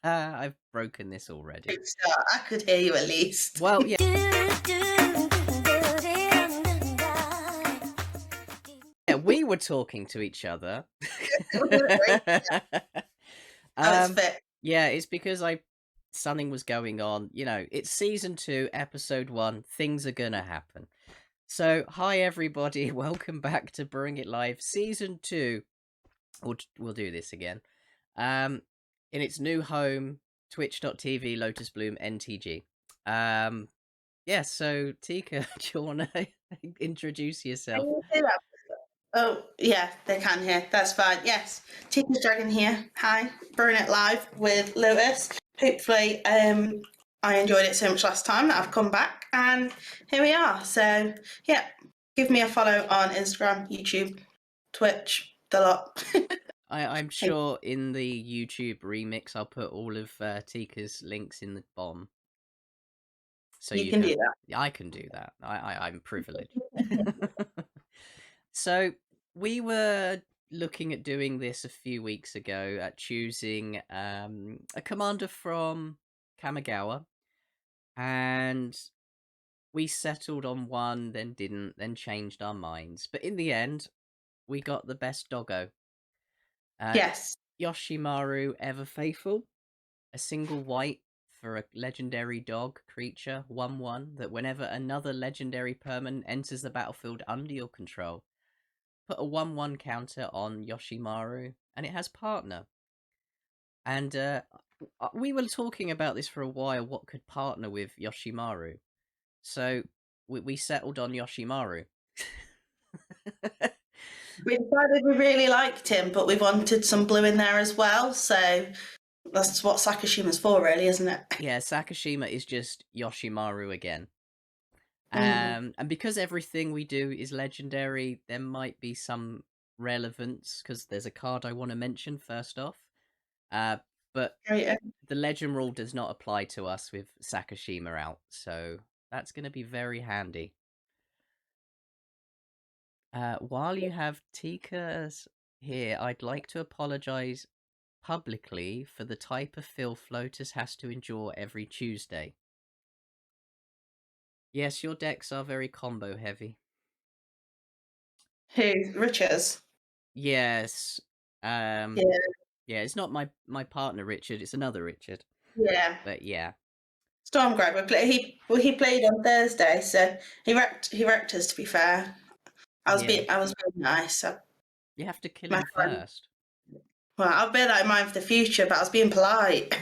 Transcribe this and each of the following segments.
I've broken this already. Great start. I could hear you at least. Well, yeah. Yeah, we were talking to each other. Oh, it's fit. Yeah, it's because something was going on. You know, it's season 2, episode 1. Things are gonna happen. So, hi everybody, welcome back to Bring It Live, season 2. We'll do this again. In its new home, twitch.tv Lotusbloom NTG. Yeah, so Teeka, do you want to introduce Can yourself? you do that? Oh, yeah, they can hear. That's fine. Yes. Teeka's Dragon here. Hi. Brewin it live with Lotus. Hopefully, I enjoyed it so much last time that I've come back, and here we are. So, yeah, give me a follow on Instagram, YouTube, Twitch, the lot. I'm sure in the YouTube remix, I'll put all of Teeka's links in the bomb. So you can do that. I can do that. I'm privileged. So we were looking at doing this a few weeks ago at choosing a commander from Kamigawa, and we settled on one, then didn't, then changed our minds. But in the end, we got the best doggo. Yes. Yoshimaru, ever faithful, a single white for a legendary dog creature, 1/1, that whenever another legendary permanent enters the battlefield under your control, put a 1/1 counter on Yoshimaru, and it has partner. And we were talking about this for a while, what could partner with Yoshimaru. So we settled on Yoshimaru. We decided we really liked him, but we wanted some blue in there as well. So that's what Sakashima's for, really, isn't it? Yeah, Sakashima is just Yoshimaru again. Mm. And because everything we do is legendary, there might be some relevance, because there's a card I want to mention first off. But the legend rule does not apply to us with Sakashima out, so that's going to be very handy. While you have Teeka's here, I'd like to apologize publicly for the type of filth Lotus has to endure every Tuesday. Yes, your decks are very combo heavy. Who? Richards? Yes. Yeah. Yeah, it's not my partner Richard, it's another Richard. Yeah. But yeah. Stormgrab. He played on Thursday, so he wrecked us. To be fair, I was Yeah. being nice. So You have to kill my him friend. first. Well, I'll bear that in mind for the future. But I was being polite.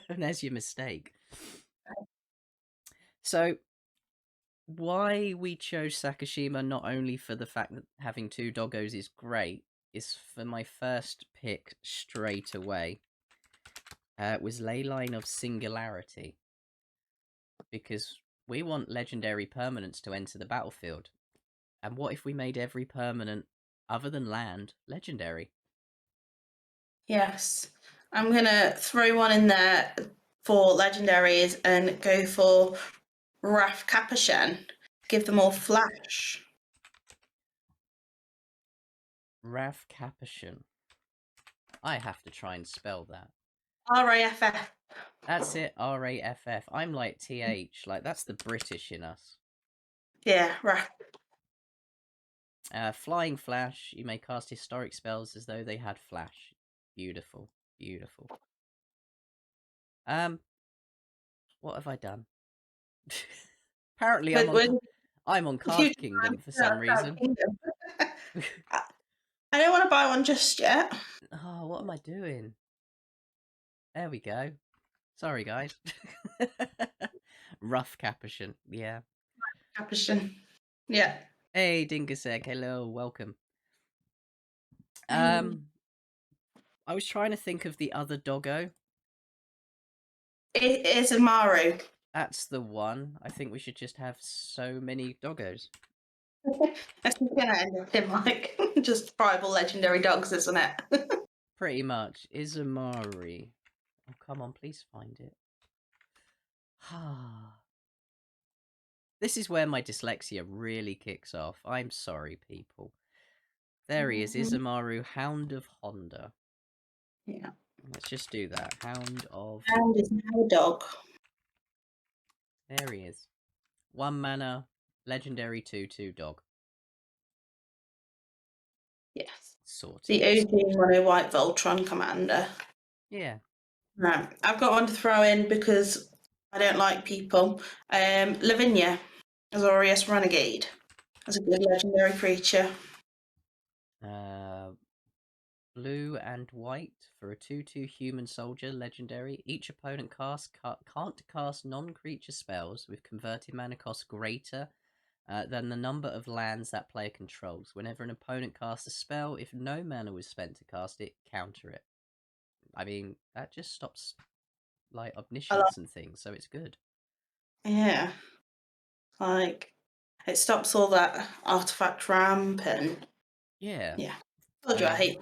There's your mistake. So, why we chose Sakashima, not only for the fact that having 2 doggos is great, is for my first pick straight away. Was Leyline of Singularity. Because we want legendary permanents to enter the battlefield. And what if we made every permanent, other than land, legendary? Yes, I'm gonna throw one in there for legendaries and go for Raf Capuchin. Give them all flash. Raff Capuchin. I have to try and spell that. RAFF. That's it, RAFF. I'm like TH, like that's the British in us. Yeah, Raf. Flying Flash. You may cast historic spells as though they had flash. Beautiful, beautiful. What have I done? Apparently, I'm on Card Kingdom for some reason. I don't want to buy one just yet. Oh, what am I doing? There we go. Sorry, guys. Rough Capuchin, yeah. Capuchin. Yeah. Hey, Dingaseg, hello, welcome. I was trying to think of the other doggo. It is a Maru. That's the one. I think we should just have so many doggos. That's gonna end up in like just tribal legendary dogs, isn't it? Pretty much. Izumari. Oh, come on, please find it. This is where my dyslexia really kicks off. I'm sorry, people. There he is, Izumari, Hound of Honda. Yeah. Let's just do that. Hound of... Hound is now a dog. There he is. 1 mana, legendary 2/2 dog. Yes. Sorted. The OG Mono White Voltron commander. Yeah. Right. I've got one to throw in because I don't like people. Lavinia, Azorius Renegade. That's a good legendary creature. Blue and white for a 2/2 human soldier, legendary. Each opponent can't cast non-creature spells with converted mana cost greater than the number of lands that player controls. Whenever an opponent casts a spell, if no mana was spent to cast it, counter it. I mean, that just stops like omniscience and things, so it's good. Yeah. Like, it stops all that artifact ramp and... Yeah. Yeah. I told you I hate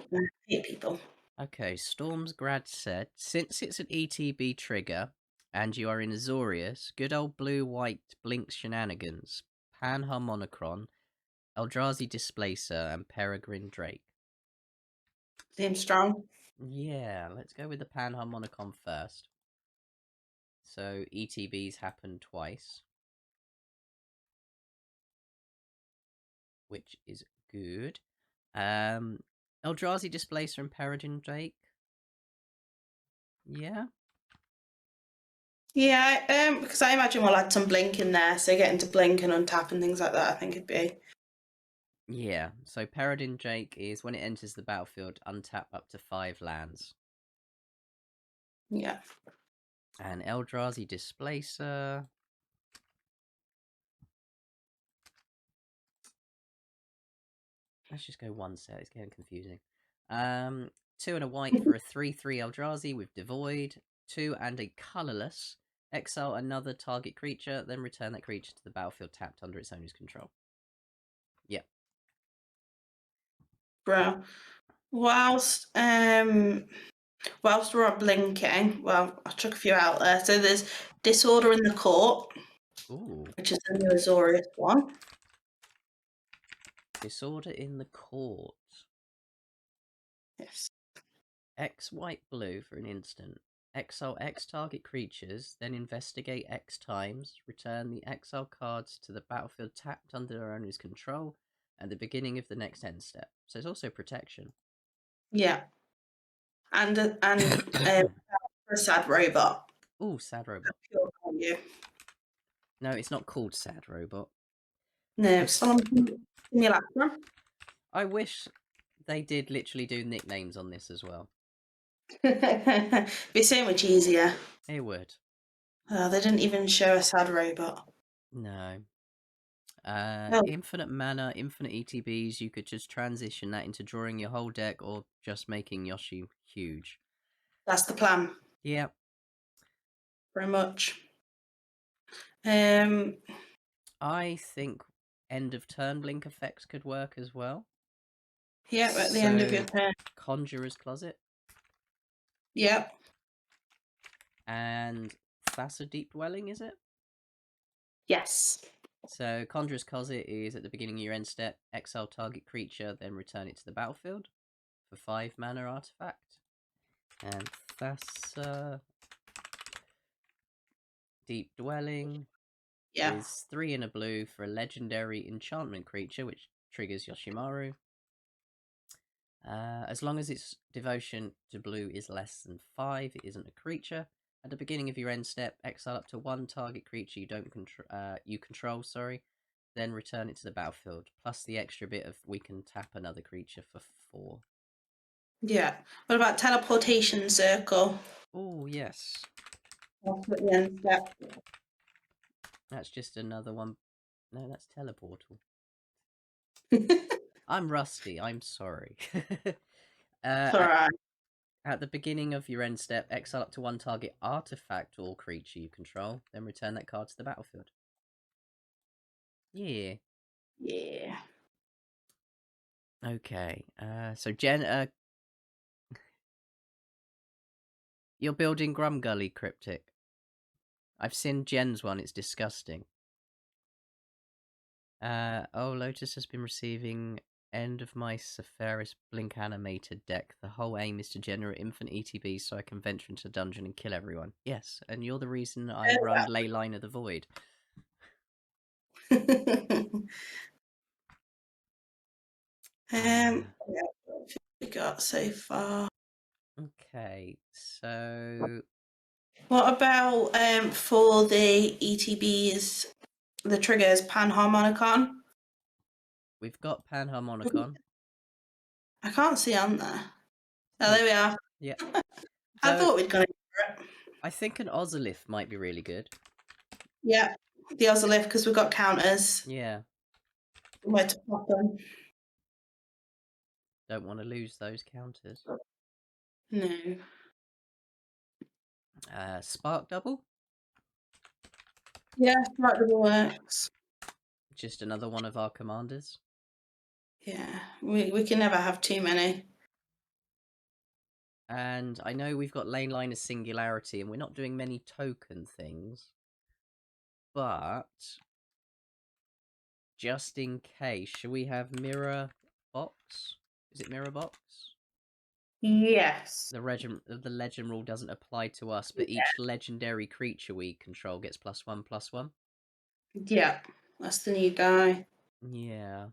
people. Okay, Storm's Grad said, since it's an ETB trigger and you are in Azorius, good old blue-white Blink Shenanigans, Panharmonicron, Eldrazi Displacer, and Peregrine Drake. Seems strong. Yeah, let's go with the Panharmonicon first. So ETBs happen twice, which is good. Eldrazi Displacer and Peregrine Drake. Yeah. Yeah, because I imagine we'll add some blink in there, so getting to blink and untap and things like that, I think it'd be... Yeah, so Peregrine Drake is when it enters the battlefield, untap up to 5 lands. Yeah. And Eldrazi Displacer. Let's just go one set, it's getting confusing. 2 and a white for a 3/3 Eldrazi with Devoid. 2 and a colourless. Exile another target creature, then return that creature to the battlefield tapped under its owner's control. Yeah. Bro. Whilst we're on blinking, well, I took a few out there. So there's Disorder in the Court, Ooh. which is the new Azorius one. Disorder in the Court. Yes. X white blue for an instant. Exile X target creatures, then investigate X times. Return the exile cards to the battlefield tapped under their owner's control at the beginning of the next end step. So it's also protection. Yeah. And a sad robot. Ooh, sad robot. Pure value. No, it's not called sad robot. No, Simulacrum. I wish they did literally do nicknames on this as well. Be so much easier. It would. Oh, they didn't even show a sad robot. No. Oh. Infinite mana, infinite ETBs, you could just transition that into drawing your whole deck or just making Yoshi huge. That's the plan. Yeah. Very much. I think end of turn blink effects could work as well. Yeah, at the end of your turn. Conjurer's Closet. Yep. And Thassa Deep Dwelling, is it? Yes. So Conjurer's Closet is at the beginning of your end step, exile target creature, then return it to the battlefield for 5 mana artifact. And Thassa Deep Dwelling is 3 and a blue for a legendary enchantment creature, which triggers Yoshimaru. As long as its devotion to blue is less than 5, it isn't a creature. At the beginning of your end step, exile up to 1 target creature you control, then return it to the battlefield. Plus the extra bit of we can tap another creature for 4. Yeah. What about Teleportation Circle? Oh, yes. That's at the end step. That's just another one. No, that's Teleportal. I'm rusty, I'm sorry. Alright. At the beginning of your end step, exile up to 1 target artifact or creature you control, then return that card to the battlefield. Yeah. Yeah. Okay. So Jen, you're building Grumgully Cryptic. I've seen Jen's one. It's disgusting. Lotus has been receiving End of my Sephiroth Blink animated deck. The whole aim is to generate infinite ETBs so I can venture into a dungeon and kill everyone. Yes, and you're the reason I run Leyline of the Void. Yeah, what we got so far? Okay, so what about for the ETBs, the triggers, Panharmonicon? We've got Panharmonicon. I can't see on there. Oh, there we are. Yeah. I thought we'd gone for it. I think an Ozolith might be really good. Yeah, the Ozolith, because we've got counters. Yeah. Where to pop them. Don't want to lose those counters. No. Spark Double? Yeah, Spark Double works. Just another one of our commanders. Yeah, we can never have too many. And I know we've got Lane Liner Singularity, and we're not doing many token things. But just in case, should we have Mirror Box? Is it Mirror Box? Yes. The legend rule doesn't apply to us, but each legendary creature we control gets +1/+1. Yeah, that's the new guy. Yeah.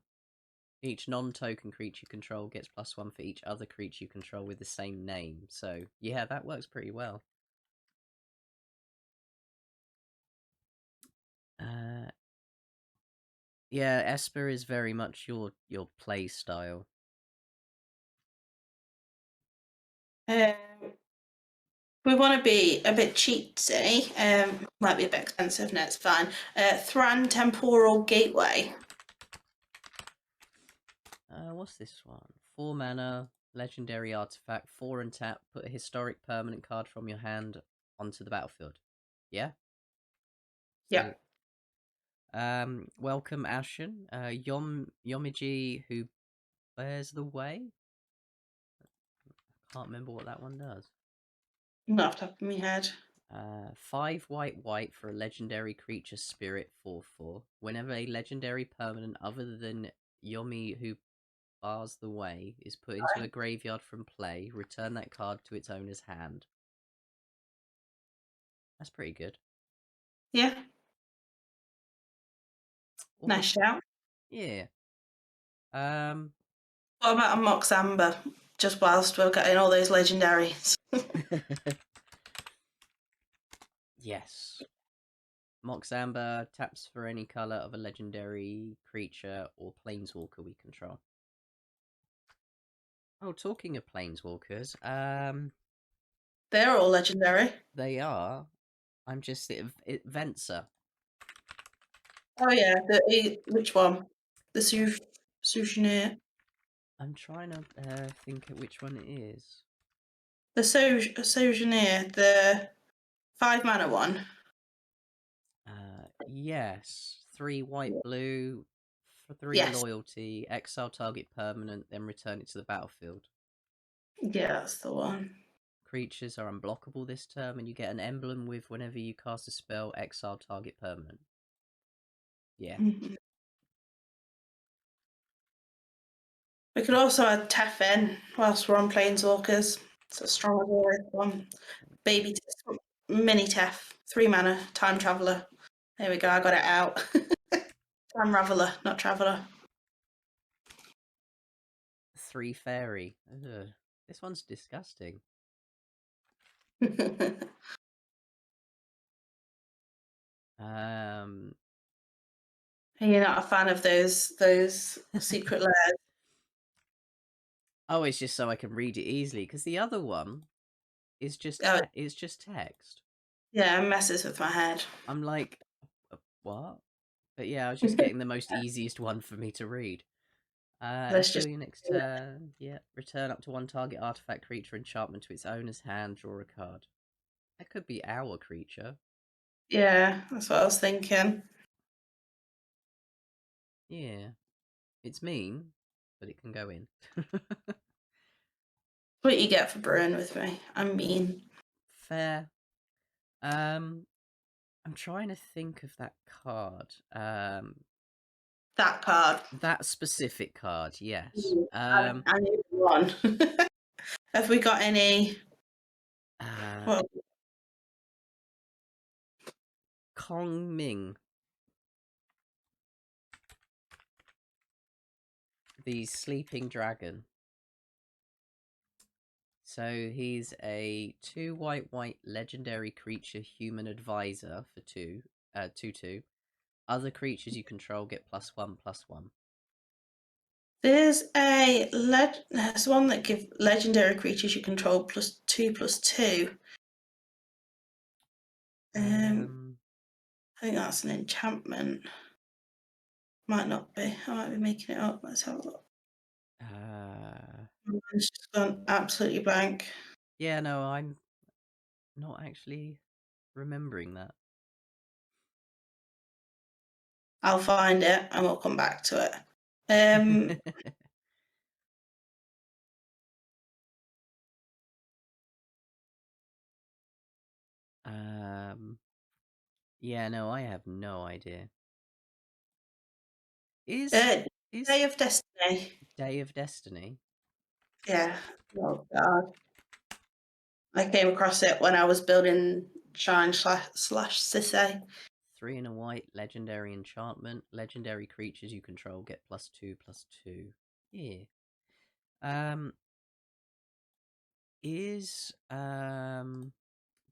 Each non-token creature you control gets +1 for each other creature you control with the same name. So, yeah, that works pretty well. Yeah, Esper is very much your play style. We want to be a bit cheatsy. Might be a bit expensive, no, it's fine. Thran Temporal Gateway. What's this one? 4 mana, legendary artifact, 4 and tap, put a historic permanent card from your hand onto the battlefield. Yeah? Yeah. Welcome Ashen. Yomiji who bears the way? I can't remember what that one does. Not off the top of my head. 5 white for a legendary creature spirit 4/4. Whenever a legendary permanent other than Yomi who bars the way is put into a graveyard from play, return that card to its owner's hand. That's pretty good. Yeah. Nice shout. Yeah. What about a Mox Amber? Just whilst we're getting all those legendaries. Yes. Mox Amber taps for any color of a legendary creature or planeswalker we control. Oh, talking of planeswalkers, they're all legendary. They are. I'm just Venser. Oh yeah, which one? The Souvenir. I'm trying to think of which one it is. The Souvenir, the 5 mana one. Yes. 3 white, blue, 3 loyalty, exile target permanent, then return it to the battlefield. Yeah, that's the one. Creatures are unblockable this turn, and you get an emblem with whenever you cast a spell, exile target permanent. Yeah. Mm-hmm. We could also add Tef in whilst we're on Planeswalkers. It's a strong one. Baby mini Tef, 3 mana, time traveler. There we go, I got it out. Time Raveler, not Traveler. 3 fairy. Ugh. This one's disgusting. You're not a fan of those secret layers? Oh, it's just so I can read it easily, because the other one is just it's just text. Yeah, it messes with my head. I'm like, what? But yeah, I was just getting the most easiest one for me to read. Until your next turn, yeah, return up to 1 target artifact, creature, enchantment to its owner's hand, draw a card. That could be our creature. Yeah, that's what I was thinking. Yeah. It's mean, but it can go in. What you get for brewing with me. I'm mean. Fair. I'm trying to think of that card. That card. That specific card, yes. I need one. Have we got any? Well, Kong Ming. The Sleeping Dragon. So he's a 2 white legendary creature human advisor for 2/2. Other creatures you control get +1/+1. there's one that gives legendary creatures you control +2/+2. I think that's an enchantment. Might not be. I might be making it up. Let's have a look. It's just gone absolutely blank. Yeah, no, I'm not actually remembering that. I'll find it and we'll come back to it. Yeah, no, I have no idea. Is Day of Destiny. Day of Destiny? Yeah. Oh god. I came across it when I was building Shine / Sisse. 3 and a white legendary enchantment. Legendary creatures you control get +2/+2. Yeah. Is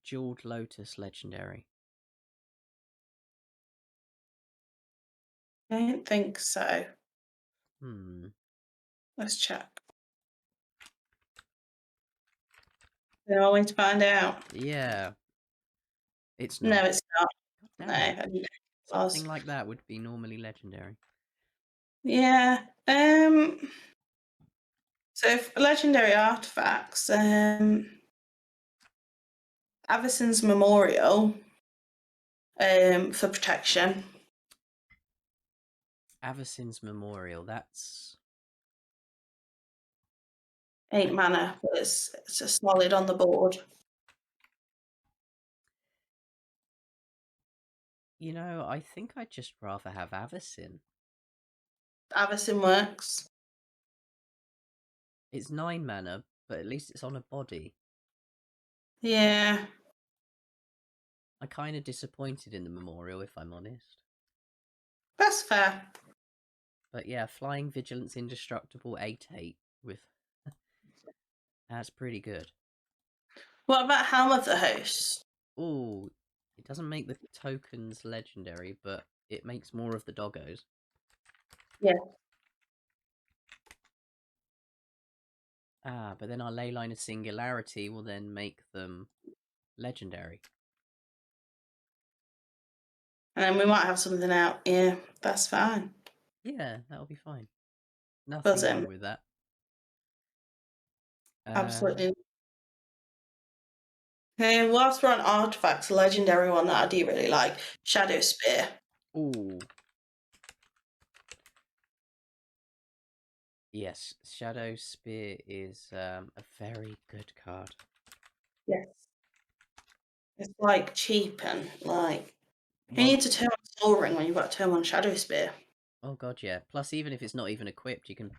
Jeweled Lotus legendary? I don't think so. Let's check. They're all going to find out. Yeah. It's not. No, it's not. God No, damn it. I didn't Something like that would be normally legendary. Yeah. So for legendary artifacts, Avacyn's Memorial, for protection. Avacyn's Memorial, that's 8 mana, but it's a solid on the board. You know, I think I'd just rather have Avacyn. Avacyn works. It's 9 mana, but at least it's on a body. Yeah. I'm kind of disappointed in the Memorial, if I'm honest. That's fair. But yeah, Flying Vigilance Indestructible 8/8 with... That's pretty good. What about Helm of the Host? Ooh, it doesn't make the tokens legendary, but it makes more of the doggos. Yeah. But then our Leyline of Singularity will then make them legendary. And then we might have something out. Yeah, that's fine. Yeah, that'll be fine. Nothing wrong with that. Absolutely. Whilst we're on artifacts, a legendary one that I do really like, Shadow Spear. Ooh. Yes, Shadow Spear is a very good card. Yes. It's like cheap and like who needs a turn on Soul Ring when you've got a turn on Shadow Spear? Oh god, yeah. Plus, even if it's not even equipped, you can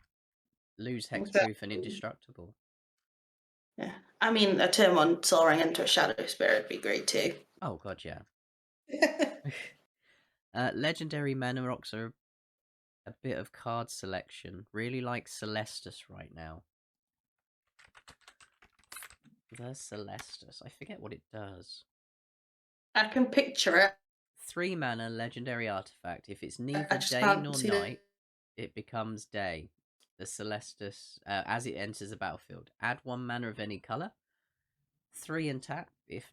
lose Hexproof and Indestructible. Yeah. I mean, a turn on Soul Ring into a Shadow Spear would be great too. Oh god, yeah. Legendary Mana Rocks are a bit of card selection. Really like Celestus right now. The Celestus. I forget what it does. I can picture it. 3 mana legendary artifact. If it's neither just day can't nor see night, it becomes day. The Celestus, as it enters the battlefield, add 1 mana of any color. 3 and tap. If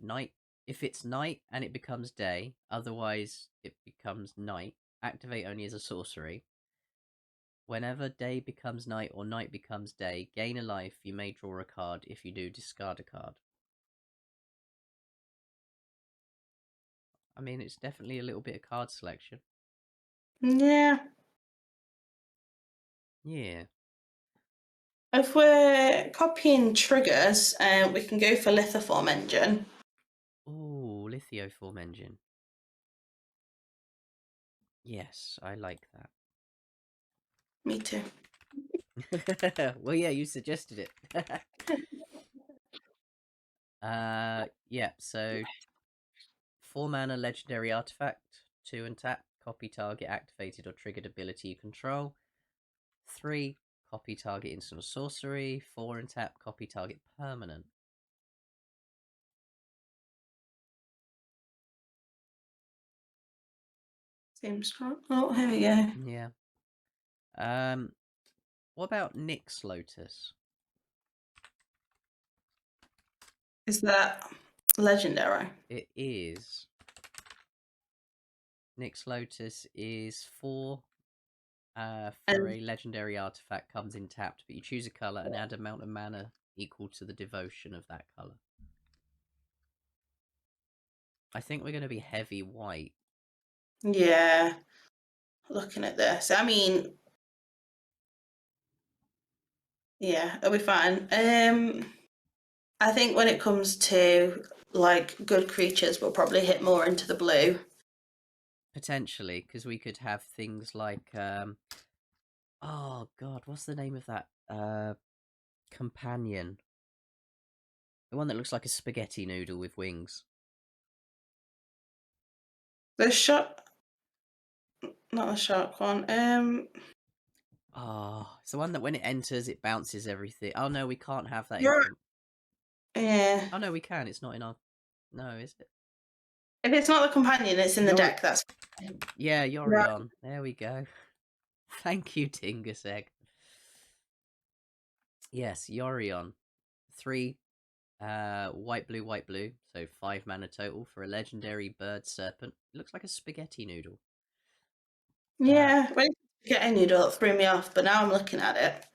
it's night and it becomes day, otherwise it becomes night. Activate only as a sorcery. Whenever day becomes night or night becomes day, gain a life. You may draw a card. If you do, discard a card. I mean, it's definitely a little bit of card selection. Yeah. Yeah. If we're copying triggers, we can go for Lithoform Engine. Ooh, Lithoform Engine. Yes, I like that. Me too. Well, yeah, you suggested it. Yeah, so 4 mana legendary artifact, 2 and tap, copy target activated or triggered ability you control. 3, copy target instant or sorcery. 4 and tap, copy target permanent. Seems strong. Oh, here we go. Yeah. What about Nyx Lotus? Is that legendary? It is. Nyx Lotus is 4 for And a legendary artifact, comes in tapped, but you choose a colour and add amount of mana equal to the devotion of that colour. I think we're going to be heavy white. yeah, looking at this, I mean, yeah, it'll be fine. I think when it comes to like good creatures, we'll probably hit more into the blue. Potentially, because we could have things like oh god, what's the name of that companion? The one that looks like a spaghetti noodle with wings. The shark, not the shark one. Oh, it's the one that when it enters, it bounces everything. Oh no, we can't have that in. You're yeah. Oh no, we can. It's not in our. No, is it? If it's not the companion, it's in the deck. That's Yeah, right. Yorion. There we go. Thank you, Tingus Egg. Yes, Yorion. 3 white blue, so 5 mana total for a legendary bird serpent. It looks like a spaghetti noodle. Yeah, when you get a noodle, it threw me off, but now I'm looking at it.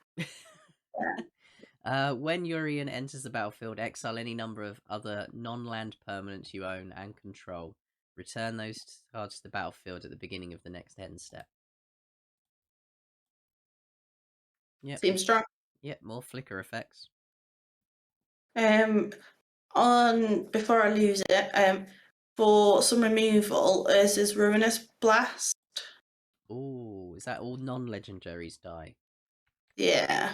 When Yorion enters the battlefield, exile any number of other non-land permanents you own and control. Return those cards to the battlefield at the beginning of the next end step. Yep. Seems strong. Yep, more flicker effects. On before I lose it, for some removal, is this Ruinous Blast? Ooh, is that all non-legendaries die? Yeah.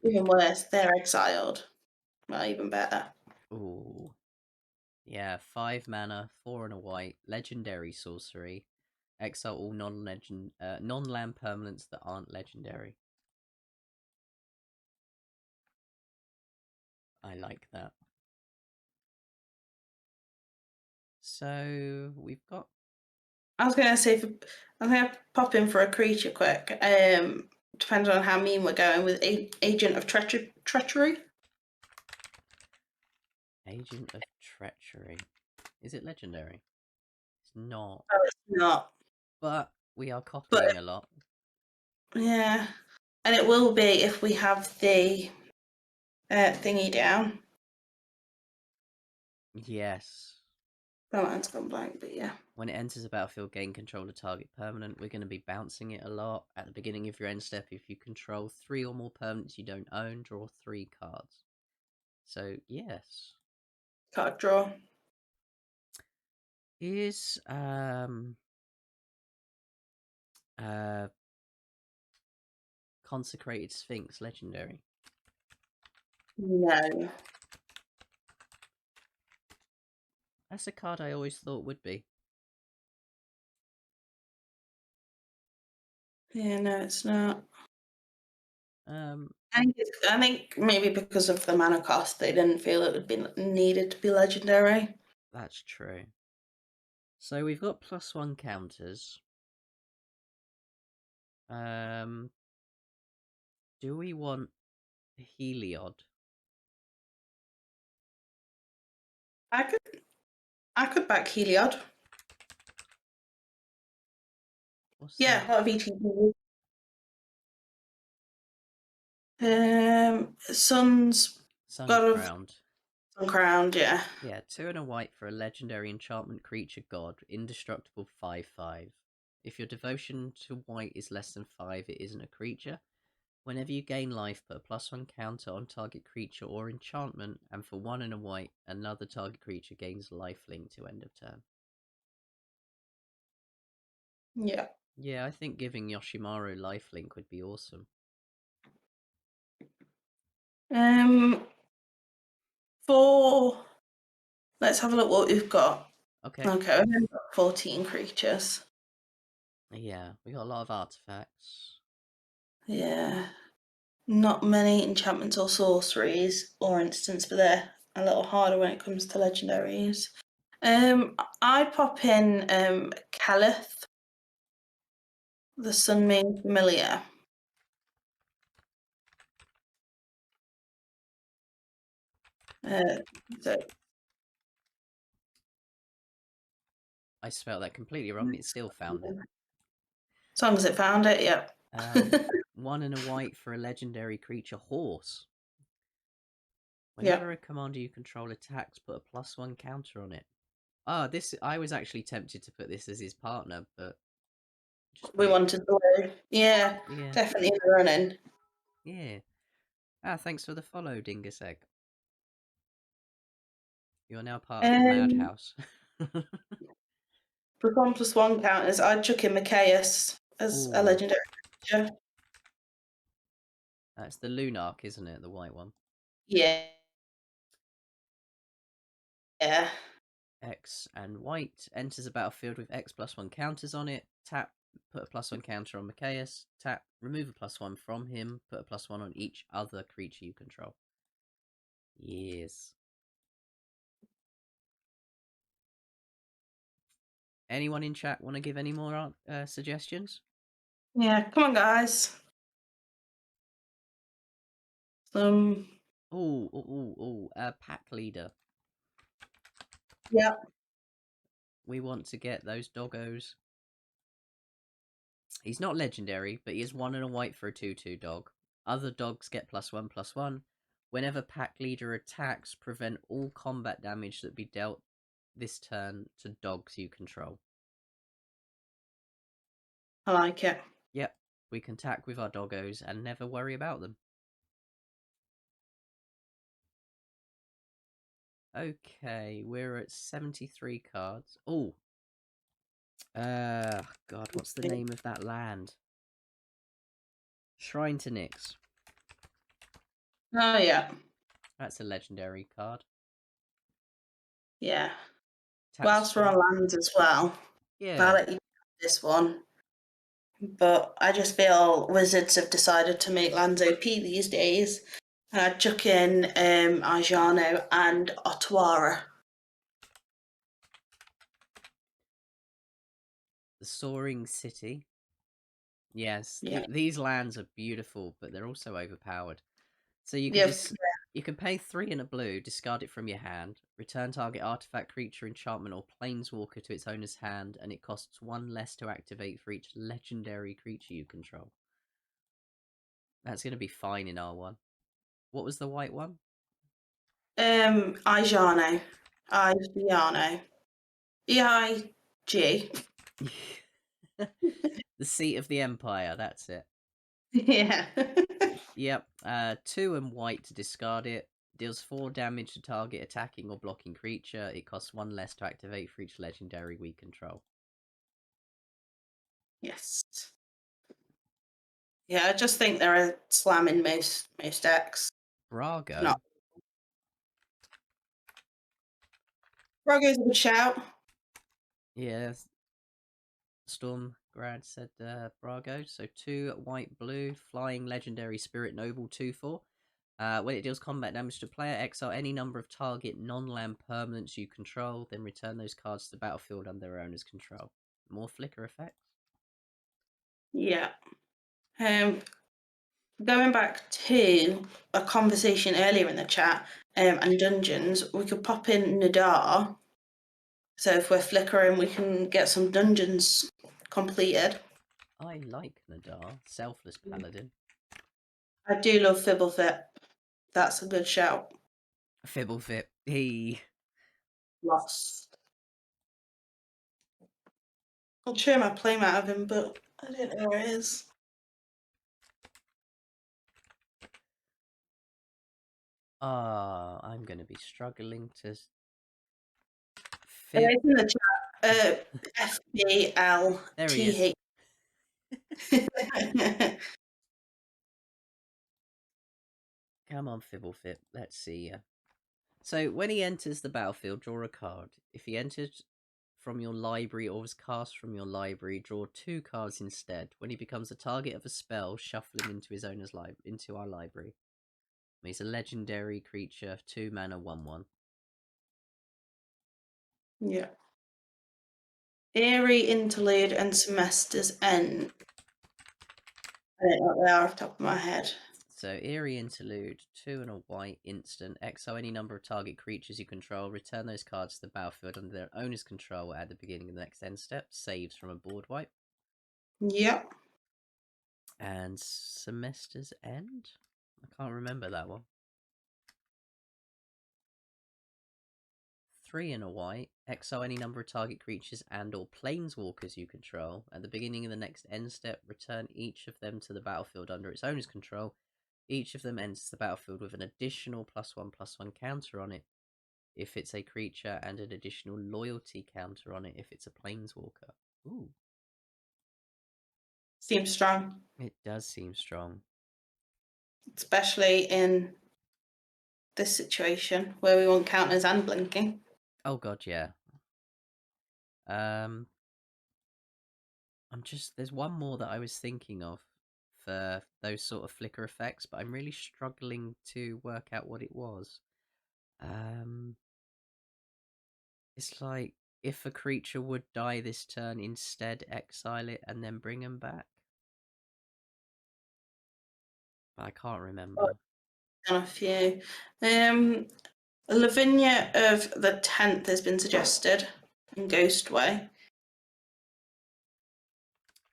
Even worse, they're exiled. Well, even better. Ooh. Yeah, 5 mana, 4 and a white, legendary sorcery. Exile all non-land permanents that aren't legendary. I like that. So we've got. I was gonna say, I'm gonna pop in for a creature quick. Depends on how mean we're going with Agent of Treachery. Agent of Treachery. Is it legendary? It's not. Oh, it's not. But we are But copying a lot. yeah, and it will be if we have the thingy down. Yes. My mind's gone blank, but yeah. When it enters a battlefield, gain control of target permanent. We're going to be bouncing it a lot. At the beginning of your end step, if you control 3 or more permanents you don't own, draw 3 cards. So, yes. Card draw. Is Consecrated Sphinx legendary? No. That's a card I always thought would be. Yeah, no, it's not. Um, I think maybe because of the mana cost, they didn't feel it would be needed to be legendary. that's true. So we've got +1 counters. Do we want Heliod? I could back Heliod. What's Yeah, that? that would be cheap. Sun's God of Suncrowned. Uncrowned, yeah. Yeah, 2 and a white for a legendary enchantment creature god, indestructible 5/5. If your devotion to white is less than 5, it isn't a creature. Whenever you gain life, put a +1 counter on target creature or enchantment, and for 1 and a white, another target creature gains lifelink to end of turn. Yeah. Yeah, I think giving Yoshimaru lifelink would be awesome. Let's have a look what we've got. Okay. Okay, we've only got 14 creatures. Yeah, we got a lot of artifacts. Yeah. Not many enchantments or sorceries or instants, but they're a little harder when it comes to legendaries. I pop in Caliph, the Sunmane Familiar. So I spelled that completely wrong. It still found it. as long as it found it, yeah. 1 and a white for a legendary creature horse. Yeah. Whenever a commander you control attacks, put a +1 counter on it. This I was actually tempted to put this as his partner, but just put We it. wanted blue. Yeah, Yeah, definitely in the running. yeah. Thanks for the follow, Dingus Egg. You are now part of the madhouse. For 1+1 counters, I'd chuck in Machias as a Ooh, legendary creature. that's the Lunark, isn't it? The white one. Yeah. Yeah. X and white enters a battlefield with X+1 counters on it. Tap, put a +1 counter on Machias. Tap, remove a +1 from him. Put a +1 on each other creature you control. Yes. Anyone in chat want to give any more suggestions? Yeah, come on, guys. Pack leader. Yeah. We want to get those doggos. He's not legendary, but he is 1 and a white for a 2/2 dog. Other dogs get +1/+1. Whenever pack leader attacks, prevent all combat damage that be dealt this turn to dogs you control. I like it. Yep, we can attack with our doggos and never worry about them. Okay, we're at 73 cards. Oh, God, what's the name of that land? Shrine to Nyx. Oh, yeah. That's a legendary card. Yeah. Tap Whilst we're on lands as well, Yeah. I'll let you have this one. But I just feel Wizards have decided to make lands OP these days. And I'd chuck in Arjano and Otawara. The Soaring City. Yes, Yeah. these lands are beautiful, but they're also overpowered. So you can Yeah. you can pay 3 and a blue, discard it from your hand, return target artifact, creature, enchantment, or planeswalker to its owner's hand, and it costs 1 less to activate for each legendary creature you control. That's going to be fine in R1. What was the white one? Arjano. Arjano. EIG. The Seat of the Empire, that's it. Yeah. Yep, 2 and white to discard it. Deals 4 damage to target attacking or blocking creature. It costs 1 less to activate for each legendary we control. Yes. Yeah, I just think they're slamming most decks. Brago? Not. Brago's a good shout. Yeah, Stormgrad said Brago. So 2 white, blue, flying legendary spirit noble 2/4. When it deals combat damage to player, exile any number of target non-land permanents you control, then return those cards to the battlefield under their owner's control. More flicker effects. Yeah. Going back to a conversation earlier in the chat and dungeons, we could pop in Nadar. So if we're flickering, we can get some dungeons completed. I like Nadar, Selfless Paladin. I do love Fibblefit. That's a good shout. Fibblefit. He. Lost. I'll share my playmat of him, but I don't know where it is. I'm going to be struggling to. It's in the chat. FBLTH. Come on, Fibblefip. Let's see ya. So, when he enters the battlefield, draw a card. If he entered from your library or was cast from your library, draw 2 cards instead. When he becomes the target of a spell, shuffle him into his owner's into our library. He's a legendary creature, 2 mana, 1/1. Yeah. Eerie Interlude and Semester's End. I don't know what they are off the top of my head. So, Eerie Interlude, 2 and a white, instant. Exile any number of target creatures you control. Return those cards to the battlefield under their owner's control at the beginning of the next end step. Saves from a board wipe. Yep. And Semester's End? I can't remember that one. 3 and a white. Exile any number of target creatures and or planeswalkers you control. At the beginning of the next end step, return each of them to the battlefield under its owner's control. Each of them enters the battlefield with an additional +1/+1 counter on it if it's a creature, and an additional loyalty counter on it if it's a planeswalker. Ooh. Seems strong. It does seem strong. Especially in this situation where we want counters and blinking. Oh god, yeah. There's one more that I was thinking of for those sort of flicker effects, but I'm really struggling to work out what it was. It's like, if a creature would die this turn, instead exile it and then bring them back. But I can't remember. On a few. Lavinia of the 10th has been suggested in Ghostway.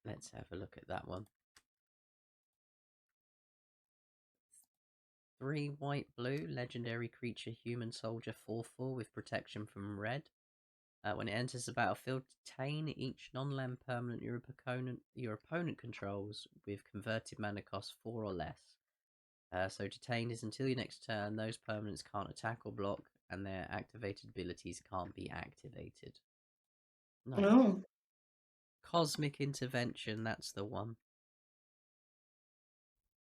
Let's have a look at that one. 3 white blue, legendary creature, human soldier, 4/4 with protection from red. When it enters the battlefield, detain each non-land permanent your opponent controls with converted mana cost 4 or less. So detained is until your next turn. Those permanents can't attack or block, and their activated abilities can't be activated. Nice. Oh. Cosmic Intervention, that's the one.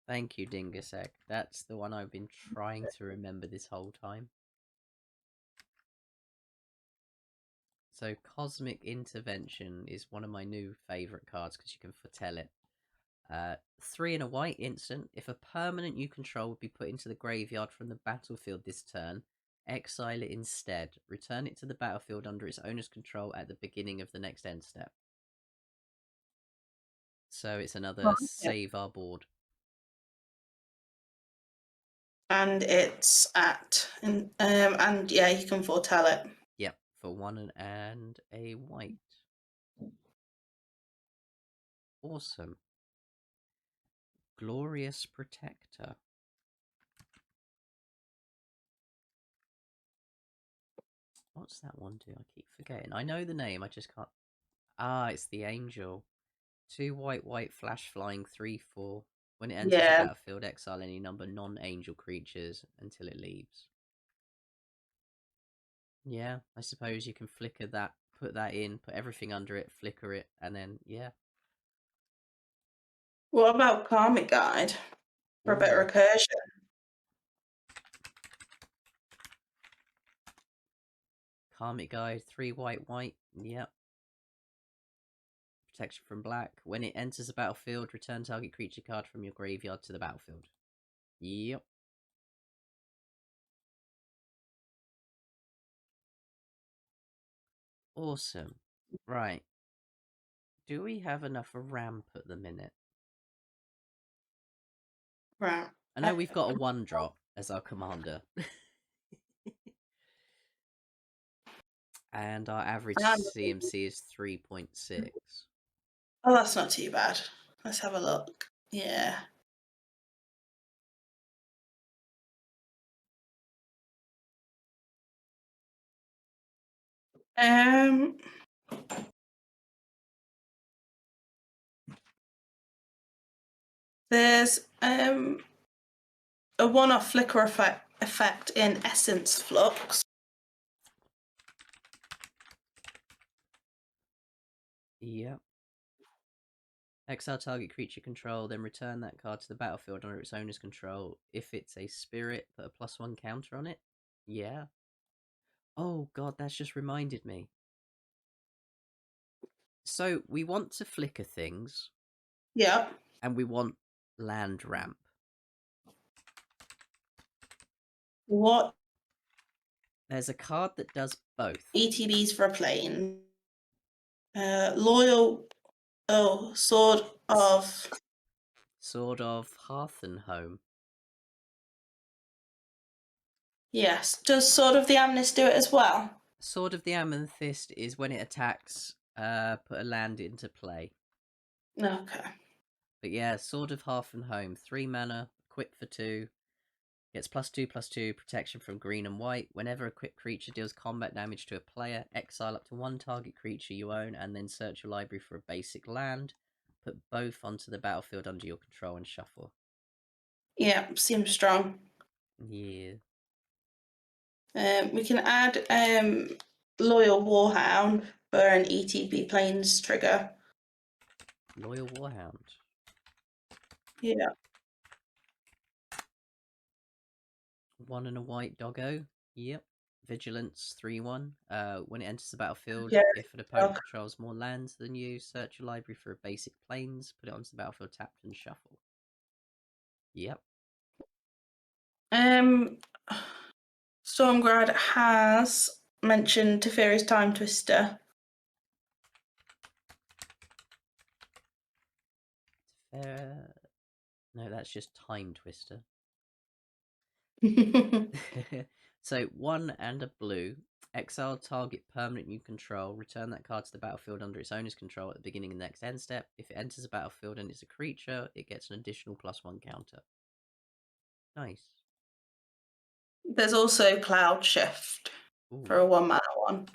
Thank you, Dingasek. That's the one I've been trying to remember this whole time. So Cosmic Intervention is one of my new favourite cards because you can foretell it. 3 and a white instant. If a permanent you control would be put into the graveyard from the battlefield this turn, exile it instead. Return it to the battlefield under its owner's control at the beginning of the next end step. So it's another save our board. And it's and yeah, you can foretell it. Yep, for 1 and a white. Awesome. Glorious Protector. What's that one do? I keep forgetting. I know the name, I just can't. Ah, it's the Angel. 2 white, flash flying, 3/4. When it enters the battlefield, exile any number non-angel creatures until it leaves. Yeah, I suppose you can flicker that, put that in, put everything under it, flicker it, and then, yeah. What about Karmic Guide for a bit of recursion? Karmic Guide, 3 white, yep. Protection from black. When it enters the battlefield, return target creature card from your graveyard to the battlefield. Yep. Awesome. Right. Do we have enough ramp at the minute? Right. I know we've got a 1-drop as our commander. And our average CMC is 3.6. Oh, that's not too bad. Let's have a look. Yeah. There's a one-off flicker effect in Essence Flux. Yep. Exile target creature control, then return that card to the battlefield under its owner's control. If it's a spirit, put a +1 counter on it. Yeah. Oh god, that's just reminded me. So we want to flicker things. Yeah. And we want land ramp. What There's a card that does both. ETBs for a plane? Loyal. Oh, Sword of. Sword of Hearthenhome. Yes. Does Sword of the Amnesty do it as well? Sword of the Amethyst is when it attacks, put a land into play. Okay. But yeah, Sword of Hearthenhome, 3 mana, equip for 2, gets +2/+2 protection from green and white. Whenever a equipped creature deals combat damage to a player, exile up to 1 target creature you own, and then search your library for a basic land. Put both onto the battlefield under your control and shuffle. Yeah, seems strong. Yeah. We can add Loyal Warhound for an ETB Planes trigger. Loyal Warhound. Yeah. 1 and a white doggo. Yep. Vigilance 3/1. When it enters the battlefield, Yeah. if an opponent controls more lands than you, search your library for a basic plains, put it onto the battlefield tapped and shuffle. Yep. Stormgrad has mentioned Teferi's Time Twister. No, that's just Time Twister. So 1 and a blue. Exile target permanent you control. Return that card to the battlefield under its owner's control at the beginning of the next end step. If it enters the battlefield and it's a creature, it gets an additional +1 counter. Nice. There's also Cloud Shift for a 1 mana 1.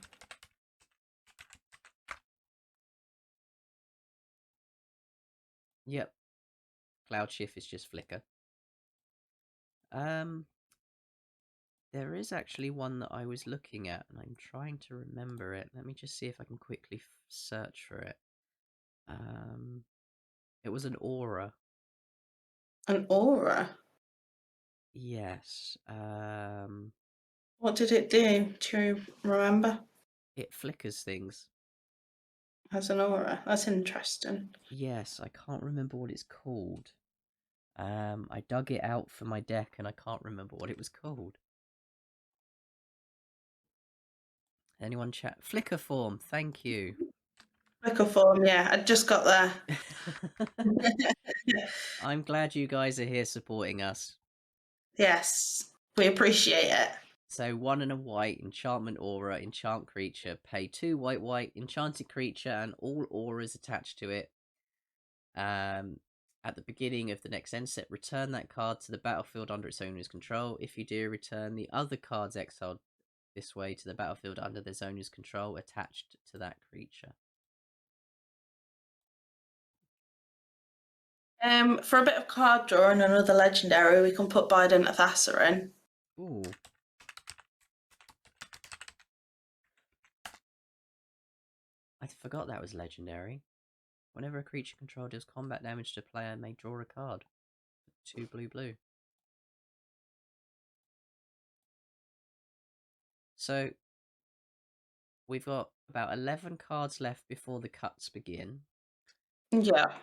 Yep. Cloud Shift is just flicker. There is actually one that I was looking at, and I'm trying to remember it. Let me just see if I can quickly search for it. It was an aura. An Aura? Yes. What did it do? Do you remember? It flickers things. As an Aura? That's interesting. Yes, I can't remember what it's called. I dug it out for my deck, and I can't remember what it was called. Anyone chat? Flicker form, thank you. Flicker form, yeah. I just got there. I'm glad you guys are here supporting us. Yes, we appreciate it. So 1 and a white, enchantment aura, enchant creature, pay 2 white, enchanted creature, and all auras attached to it. At the beginning of the next end step, return that card to the battlefield under its owner's control. If you do, return the other cards exiled this way to the battlefield under their owner's control attached to that creature. For a bit of card draw and another legendary, we can put Biden Athasser in. Ooh. I forgot that was legendary. Whenever a creature control deals combat damage to a player, may draw a card. 2 blue. So, we've got about 11 cards left before the cuts begin. Yeah.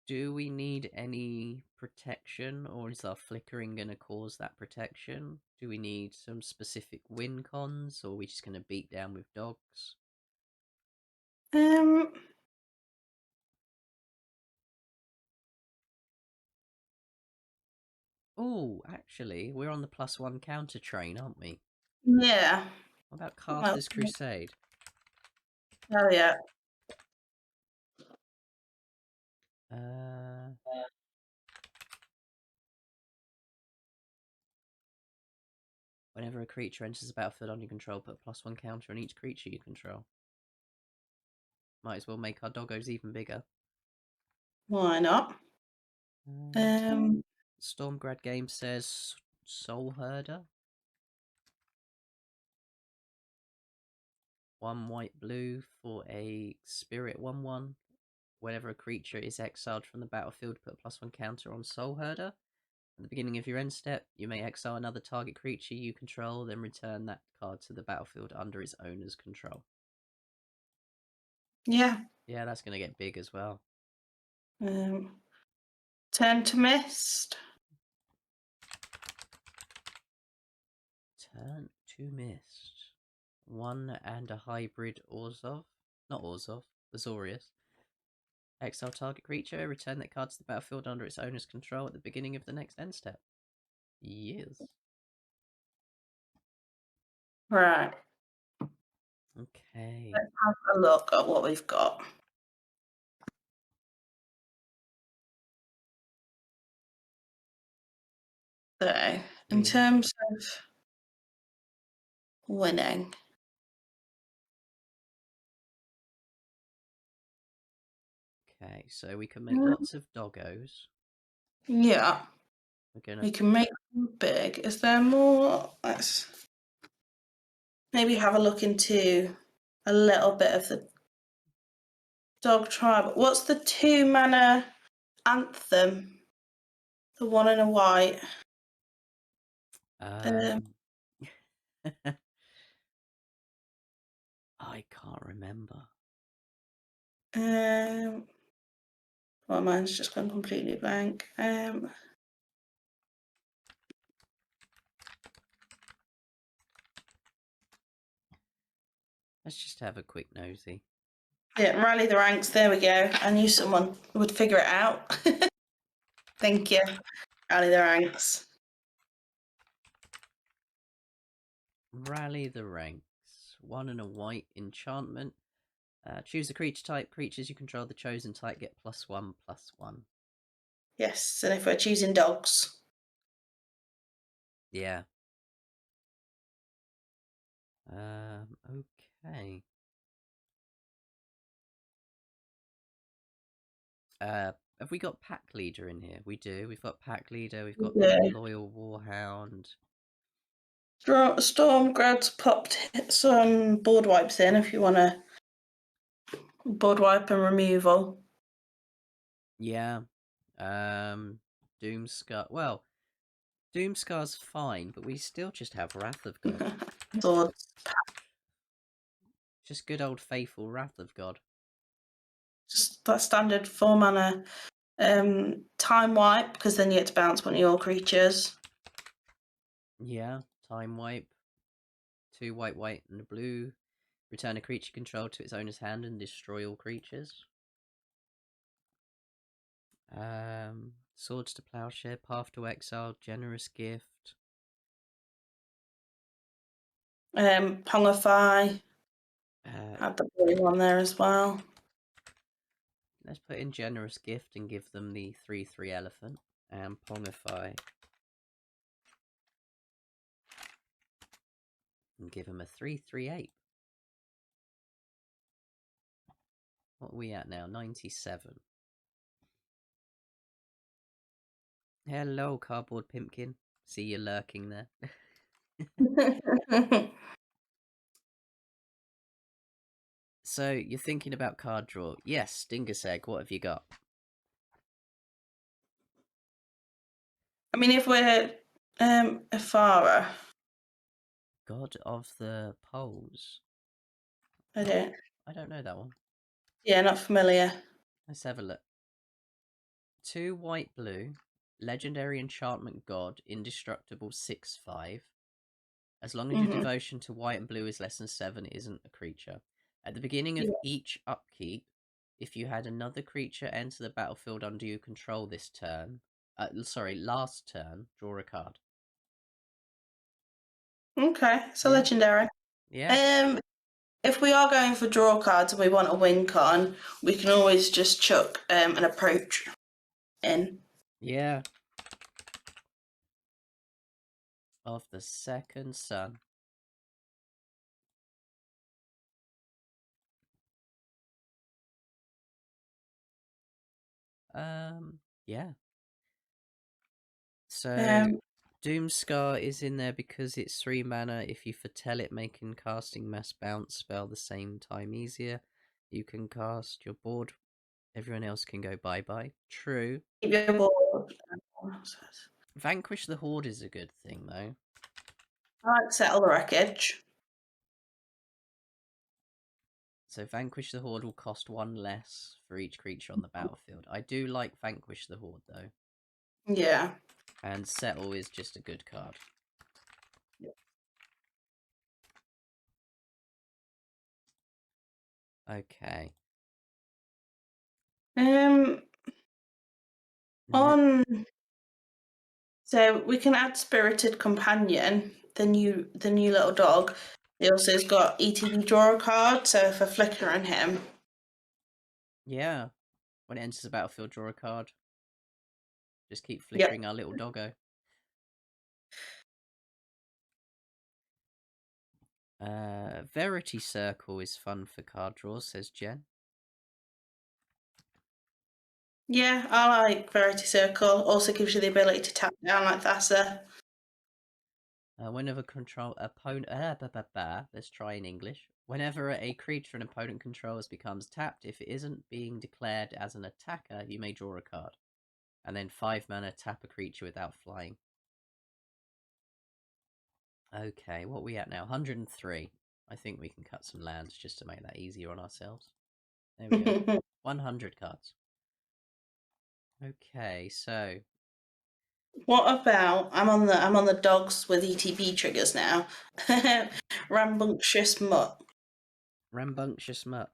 Do we need any protection, or is our flickering going to cause that protection? Do we need some specific win cons, or are we just going to beat down with dogs? Oh, actually, we're on the +1 counter train, aren't we? Yeah. What about Carthus Crusade? Oh, yeah. Whenever a creature enters the battlefield under your control, put a +1 counter on each creature you control. Might as well make our doggos even bigger. Why not? Stormgrad Game says Soul Herder. 1 white blue for a spirit 1/1. whenever a creature is exiled from the battlefield, put a +1 counter on Soul Herder. At the beginning of your end step, you may exile another target creature you control, then return that card to the battlefield under its owner's control. Yeah. Yeah, that's going to get big as well. Turn to Mist. Turn to Mist. 1 and a hybrid Orzhov. Not Orzhov, Azorius. Exile target creature, return that card to the battlefield under its owner's control at the beginning of the next end step. Yes. Right. Okay. Let's have a look at what we've got. So, in terms of winning, Okay, so we can make lots of doggos. yeah, We're gonna. we can make them big. Is there more? Let's maybe have a look into a little bit of the dog tribe. What's the 2-mana anthem? The 1 and a white. I can't remember. Well, mine's just gone completely blank. Let's just have a quick nosy. Yeah, rally the ranks. There we go. I knew someone would figure it out. Thank you. Rally the ranks. Rally the ranks. 1 and a white enchantment. Choose the creature type. Creatures you control the chosen type get +1/+1. Yes, and if we're choosing dogs. Yeah. Okay. Have we got Pack Leader in here? We do. We've got Pack Leader. We've got Loyal Warhound. Stormgrad's popped some board wipes in if you want to board wipe and removal. Yeah. Doomscar. Well, Doomscar's fine, but we still just have Wrath of God. Swords. Just good old faithful Wrath of God. Just that standard 4-mana time wipe, because then you get to bounce one of your creatures. Yeah, time wipe. 2 white, white, and a blue. Return a creature controlled to its owner's hand and destroy all creatures. Swords to Plowshare, Path to Exile, Generous Gift. Pongify. Had the blue one there as well. Let's put in Generous Gift and give them the 3/3 elephant. And Pongify. And give them a 3/3 ape. What are we at now? 97. Hello, Cardboard Pimpkin. See you lurking there. So, you're thinking about card draw. Yes, Dingus Egg, what have you got? I mean, if we're Ifara. God of the Poles. I don't know that one. Yeah, not familiar. Let's have a look. 2 white blue, legendary enchantment god, indestructible 6/5. As long as your devotion to white and blue is less than 7, it isn't a creature. At the beginning of each upkeep, if you had another creature enter the battlefield under your control this turn, last turn, draw a card. Okay, so legendary. Yeah. If we are going for draw cards and we want a win con, we can always just chuck an approach in. Yeah. Of the second sun. Yeah. So Doomscar is in there because it's 3 mana. If you foretell it, making casting mass bounce spell the same time easier. You can cast your board Everyone else can go bye-bye. True. Keep your board. Vanquish the Horde is a good thing, though. I like settle the wreckage. So Vanquish the Horde will cost 1 less for each creature on the battlefield. I do like Vanquish the Horde, though. Yeah. And Settle is just a good card. Okay. On. So we can add Spirited Companion, the new little dog. He also has got ETB draw a card, so for flickering him. Yeah. When it enters the battlefield, draw a card. Just keep flickering our little doggo. Verity Circle is fun for card draws, says Jen. Yeah, I like Verity Circle. Also gives you the ability to tap down like Thassa. Whenever control opponent, let's try in English. Whenever a creature an opponent controls becomes tapped, if it isn't being declared as an attacker, you may draw a card. And then 5 mana, tap a creature without flying. Okay, what are we at now? 103. I think we can cut some lands just to make that easier on ourselves. There we go. 100 cards. Okay, so What about I'm on the dogs with ETB triggers now. Rambunctious Mutt. Rambunctious Mutt.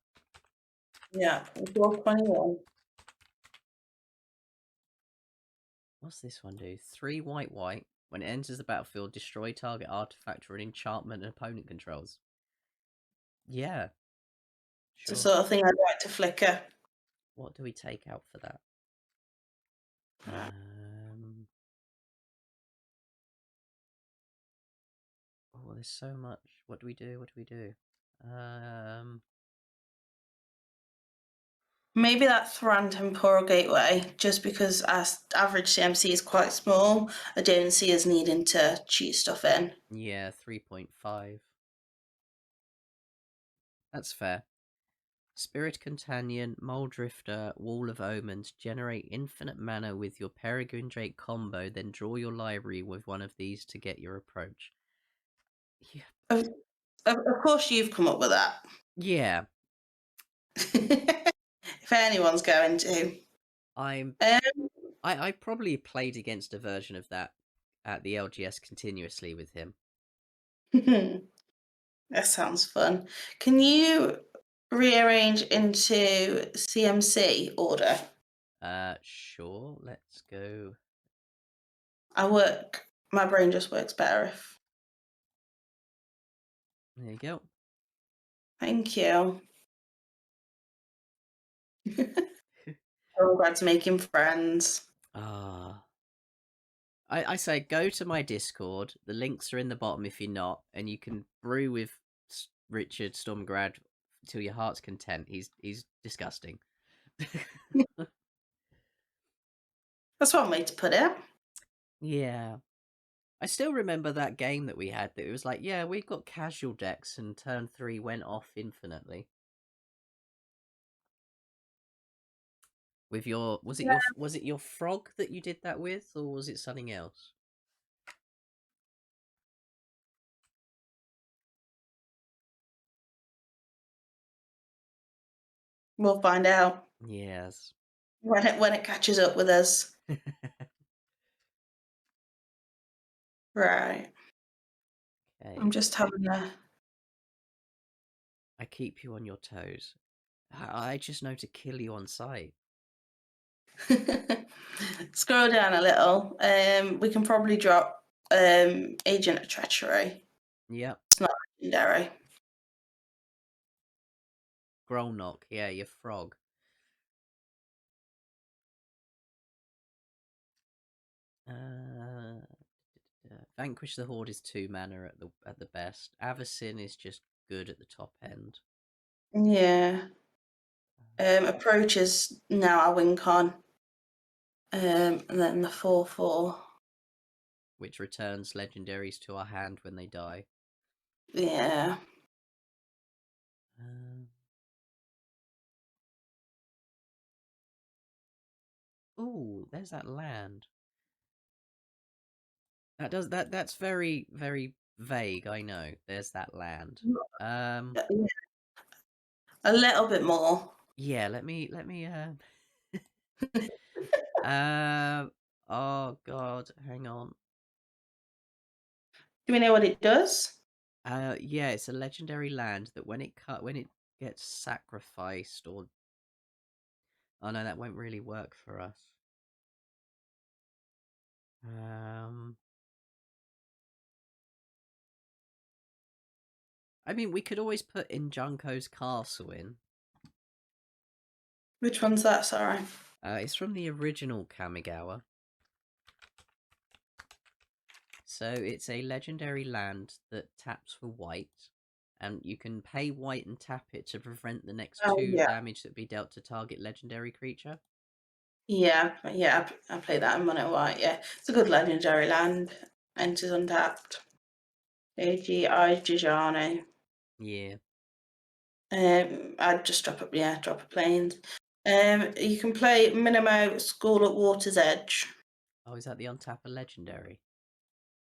Yeah, draw 21. What's this one do? 3 white white. When it enters the battlefield, destroy target artifact or an enchantment an opponent controls. Yeah. It's the Sure. sort of thing I'd like to flicker. What do we take out for that? Oh, there's so much. What do we do? What do we do? Maybe that Thran Temporal Gateway, just because our average CMC is quite small, I don't see us needing to cheat stuff in. Yeah, 3.5. That's fair. Spirit Companion, Mole Drifter, Wall of Omens, generate infinite mana with your Peregrine Drake combo, then draw your library with one of these to get your approach. Yeah. Of course you've come up with that. Yeah. If anyone's going to. I probably played against a version of that at the LGS continuously with him. That sounds fun. Can you rearrange into CMC order? Sure. Let's go. My brain just works better if. There you go. Thank you. I'm glad to making friends. I say go to my Discord. The links are in the bottom if you're not, and you can brew with Richard Stormgrad till your heart's content. He's disgusting. That's one way to put it. Yeah. I still remember that game that we had that it was like, yeah, we got casual decks and turn 3 went off infinitely. With your was it your frog that you did that with, or was it something else? We'll find out. Yes. When it catches up with us. Right. Okay. I'm just having a. I keep you on your toes. I just know to kill you on sight. Scroll down a little. We can probably drop Agent of Treachery. Yep. It's not legendary. Grolnok, yeah, your frog. Vanquish the Horde is 2 mana at the best. Avacyn is just good at the top end. Yeah. Approach is now our win con. And then the 4/4. Which returns legendaries to our hand when they die. Yeah. Ooh, there's that land. That's very, very vague, I know. There's that land. Yeah, a little bit more. Yeah, let me oh god, hang on. Do we know what it does? Yeah, it's a legendary land that when it gets sacrificed or oh no, that won't really work for us. I mean, we could always put in Junko's castle in. Which one's that? Sorry. It's from the original Kamigawa. So it's a legendary land that taps for white, and you can pay white and tap it to prevent the next Oh 2 yeah, damage that be dealt to target legendary creature. yeah, yeah. I played that in Mono White. Yeah, it's a good legendary land. Enters untapped. AGI Gigiano. Yeah. I'd just drop a planes. You can play Minimo School at Water's Edge. Oh, is that the untap a legendary?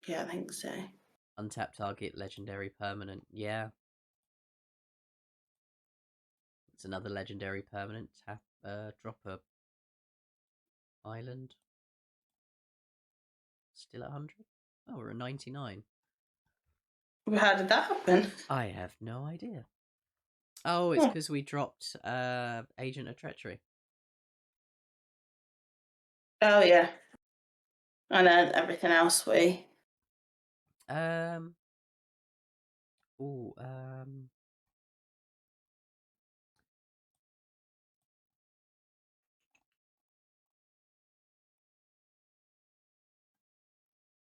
Yeah, I think so. Untap target legendary permanent. Yeah. It's another legendary permanent. Tap drop a island. Still at 100? Oh, we're at 99. How did that happen? I have no idea. Oh, it's Oh, because we dropped Agent of Treachery. oh yeah. And then everything else we. Um. Ooh.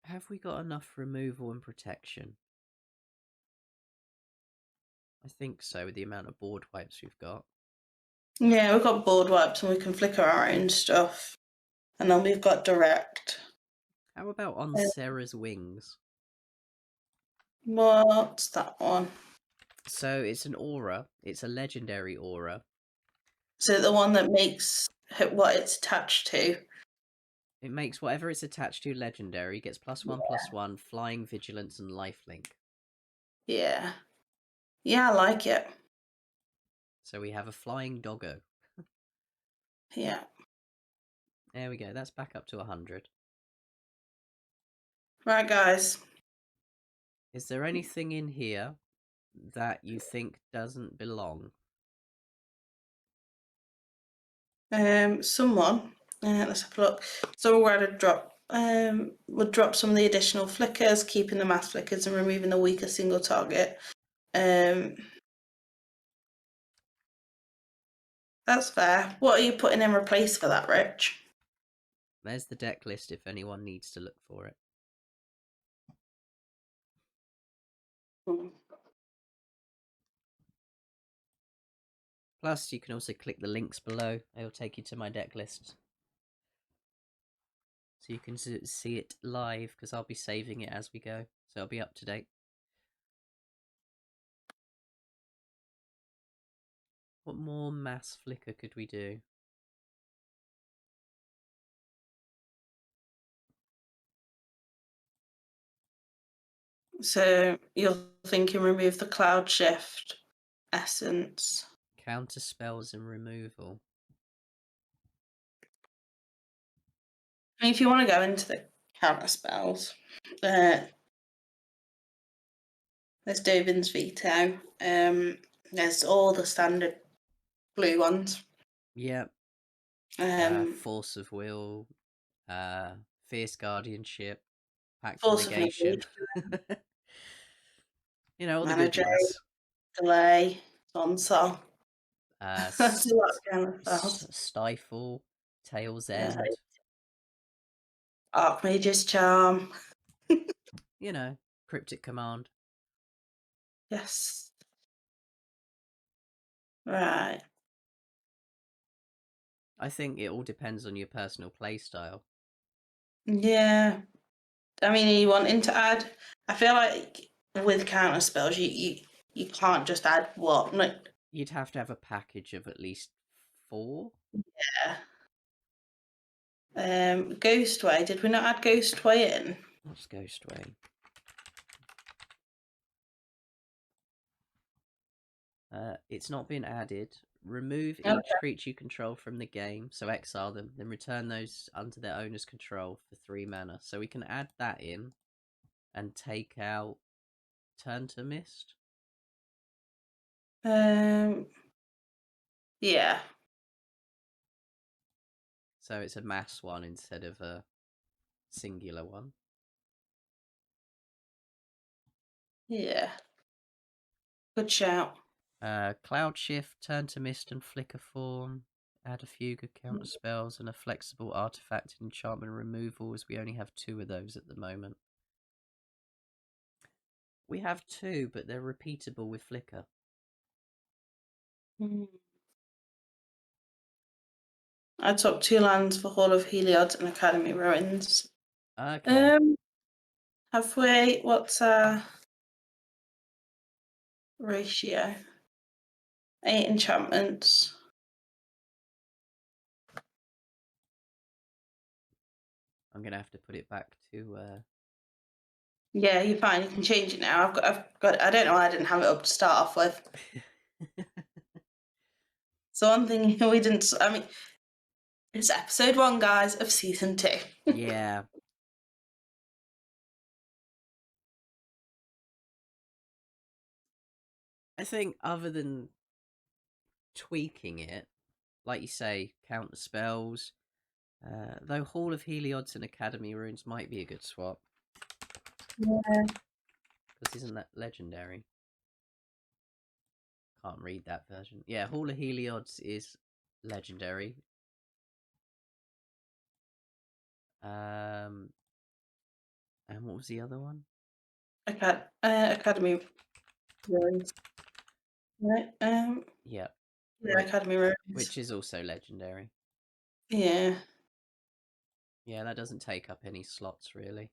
Have we got enough removal and protection? I think so, with the amount of board wipes we've got. Yeah, we've got board wipes and we can flicker our own stuff. And then we've got direct. How about on Uh, Sarah's Wings? What's that one? So it's an aura. It's a legendary aura. So the one that makes what it's attached to. It makes whatever it's attached to legendary, gets +1/+1, flying, vigilance, and lifelink. Yeah. Yeah, I like it. So we have a flying doggo. Yeah. There we go, that's back up to 100. Right, guys. Is there anything in here that you think doesn't belong? Someone. Let's have a look. So we're going to drop. Would drop some of the additional flickers, keeping the mass flickers and removing the weaker single target. That's fair. What are you putting in replace for that, Rich? There's the deck list if anyone needs to look for it. Hmm. Plus, you can also click the links below. It'll take you to my deck list. So you can see it live, because I'll be saving it as we go. So I'll be up to date. What more mass flicker could we do? So you're thinking remove the cloud shift essence. Counter spells and removal. I mean, if you want to go into the counter spells, there's Dovin's Veto. There's all the standard blue ones. Yep. Force of Will, Fierce Guardianship, Pact for Force of Negation. Negation, You know, all the good Manager, ones. Delay, Console. That's a lot of counter spells. Stifle, Tail's Yeah. End. Archmage's Charm. You know, Cryptic Command. Yes. Right. I think it all depends on your personal playstyle. Yeah. I mean, are you wanting to add? I feel like with counter spells, you can't just add one. Like, You'd have to have a package of at least 4. yeah. Ghostway. Did we not add Ghostway in? What's Ghostway? It's not been added. Remove each creature you control from the game, so exile them, then return those under their owner's control for 3 mana. So we can add that in and take out Turn to Mist. Yeah. So it's a mass one instead of a singular one. Yeah. Good shout. Cloud Shift, Turn to Mist and Flicker form. Add a few good counter spells and a flexible artifact and enchantment removal, as we only have 2 of those at the moment. We have 2, but they're repeatable with Flicker. I took 2 lands for Hall of Heliod and Academy Ruins. Okay. Have we? What's our ratio? 8 enchantments. I'm gonna have to put it back to. Yeah, you're fine. You can change it now. I've got. I don't know why I didn't have it up to start off with. So one thing we didn't. I mean, it's episode 1, guys, of season 2. Yeah. I think other than tweaking it, like you say, counter spells. Though Hall of Heliods and Academy Runes might be a good swap. Yeah. Because isn't that legendary? Can't read that version. Yeah, Hall of Heliods is legendary. And what was the other one? Academy Ruins. Right. Yeah. Yeah, Academy Ruins. Which is also legendary. Yeah. Yeah, that doesn't take up any slots really.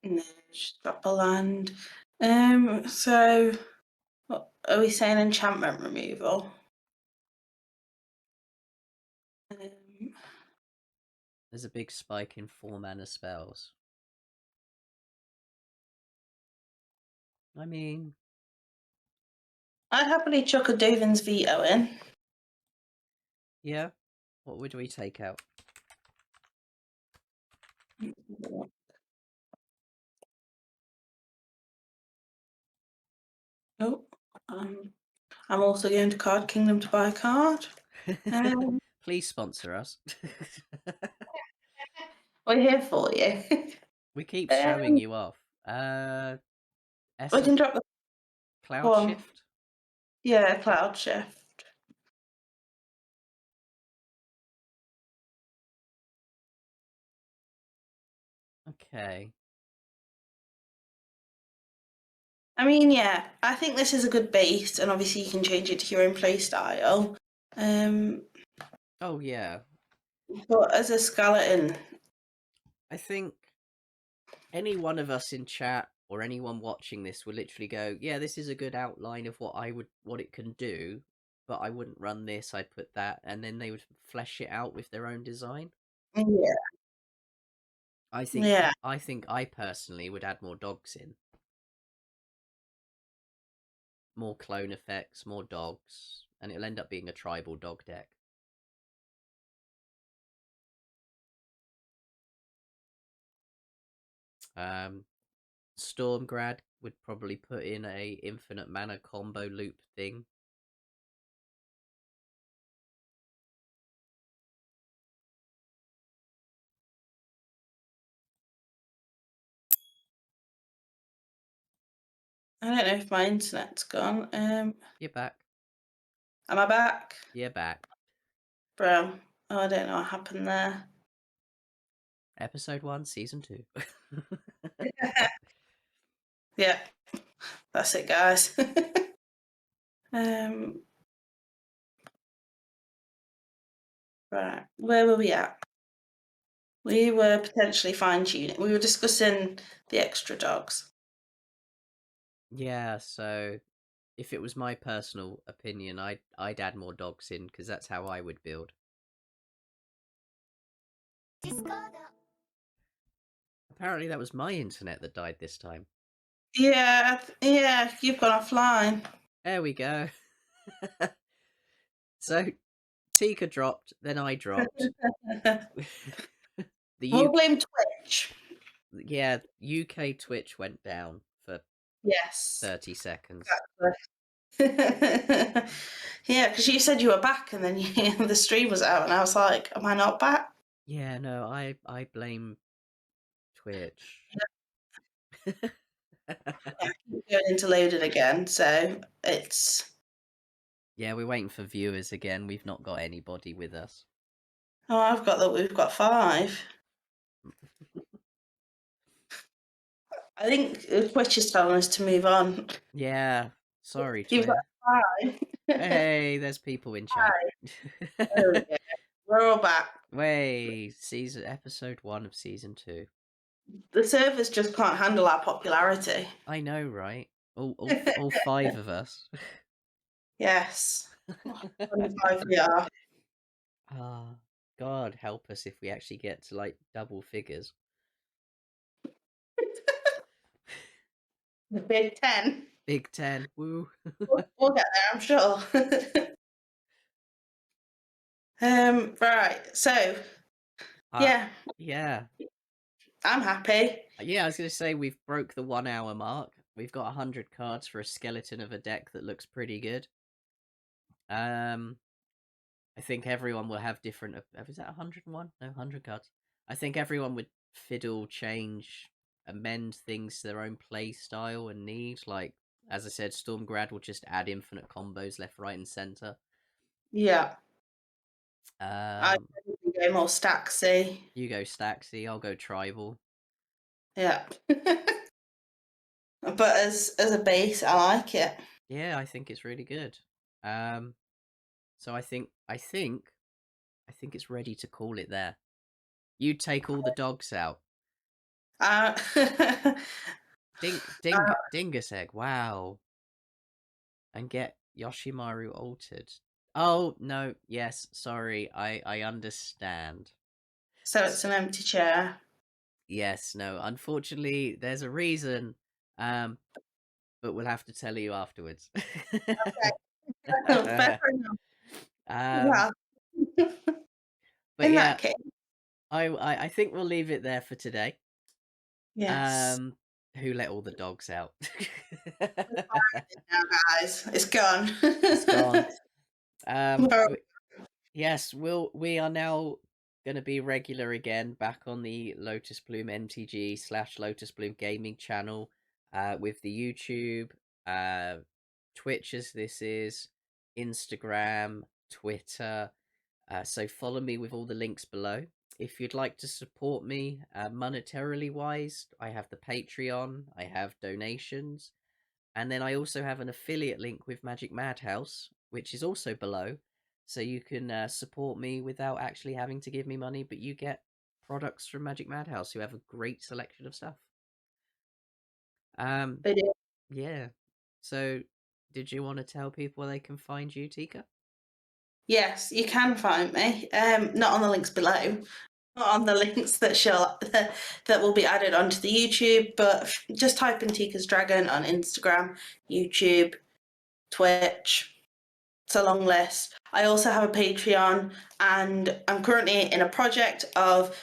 No, just drop a land. So what are we saying? Enchantment removal. There's a big spike in 4 mana spells. I mean, I'd happily chuck a Dovin's Veto in. yeah. What would we take out? Oh, I'm also going to Card Kingdom to buy a card. Please sponsor us. We're here for you. We keep showing you off. We can drop the Cloud one. Shift. Yeah, Cloud Shift. Okay. I mean, yeah, I think this is a good base, and obviously you can change it to your own play style. Oh yeah. But as a skeleton, I think any one of us in chat or anyone watching this will literally go, yeah, this is a good outline of what it can do, but I wouldn't run this, I'd put that, and then they would flesh it out with their own design. yeah, I think I personally would add more dogs in. More clone effects, more dogs, and it'll end up being a tribal dog deck. Stormgrad would probably put in a infinite mana combo loop thing. I don't know if my internet's gone. You're back. Am I back? You're back. Bro, oh, I don't know what happened there. Episode 1, Season 2. Yeah, that's it, guys. Right, where were we at? We were potentially fine-tuning. We were discussing the extra dogs. Yeah, so if it was my personal opinion, I'd add more dogs in because that's how I would build. Apparently that was my internet that died this time. Yeah, you've gone offline. There we go. So, Teeka dropped, then I dropped. We'll blame Twitch. Yeah, UK Twitch went down for Yes. 30 seconds. Exactly. Yeah, because you said you were back and then the stream was out and I was like, am I not back? Yeah, no, I blame Twitch. Yeah, I keep going into loaded again, so it's... Yeah, we're waiting for viewers again. We've not got anybody with us. Oh, I've got that. We've got 5. I think Twitch is telling us to move on. Yeah, sorry, You've got Twitch. 5. Hey, there's people in chat. There we go. We're all back. Wait, episode 1 of season 2. The servers just can't handle our popularity. I know, right? All 5 of us. Yes. 25 we are. Ah, God help us if we actually get to like double figures. The Big 10. Big 10, woo. We'll get there, I'm sure. Right, so yeah, I'm happy. Yeah, I was gonna say we've broke the 1 hour mark. We've got 100 cards for a skeleton of a deck that looks pretty good. I think everyone will have different. Is that 101? No, 100 cards. I think everyone would fiddle, change, amend things to their own play style and need. Like, as I said, Stormgrad will just add infinite combos left, right, and center. Yeah. I go more Staxy. You go Staxy, I'll go Tribal. Yeah. But as a base, I like it. Yeah, I think it's really good. So I think it's ready to call it there. You take all the dogs out. Dingus Egg, wow. And get Yoshimaru altered. Oh, no, yes, sorry, I understand. So it's an empty chair. Yes, no, unfortunately, there's a reason, but we'll have to tell you afterwards. Okay. Fair enough. But in yeah, that case, I think we'll leave it there for today. yes. Who let all the dogs out? Now, guys, it's gone. It's gone. Yes, we are now going to be regular again, back on the Lotusbloom MTG / Lotusbloom Gaming channel, with the YouTube, Twitch as this is, Instagram, Twitter. So follow me with all the links below. If you'd like to support me monetarily wise, I have the Patreon, I have donations, and then I also have an affiliate link with Magic Madhouse, which is also below. So you can support me without actually having to give me money, but you get products from Magic Madhouse, who have a great selection of stuff. They do. Yeah. So, did you want to tell people where they can find you, Teeka? Yes, you can find me. Not on the links below, not on the links that will be added onto the YouTube, but just type in Teeka's Dragon on Instagram, YouTube, Twitch. It's a long list. I also have a Patreon, and I'm currently in a project of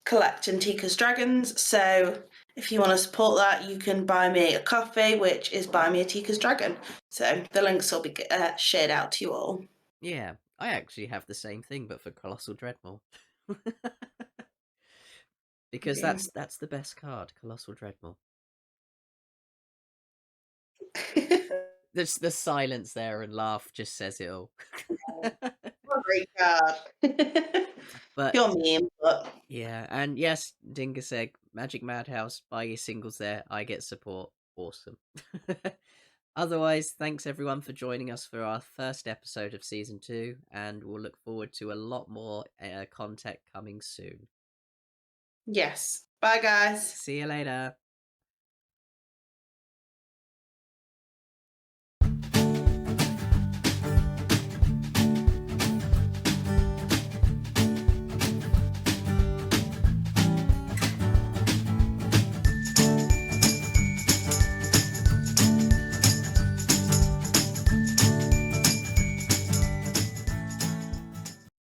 collecting Teeka's Dragons. So if you want to support that, you can buy me a coffee, which is buy me a Teeka's Dragon. So the links will be shared out to you all. Yeah, I actually have the same thing, but for Colossal Dreadmaw. Because that's the best card, Colossal Dreadmaw. There's the silence there and laugh just says it all. Great card. But You're mean, but yeah, and yes, Dingus Egg, Magic Madhouse, buy your singles there. I get support. Awesome. Otherwise, thanks everyone for joining us for our first episode of season 2, and we'll look forward to a lot more content coming soon. yes. Bye, guys. See you later.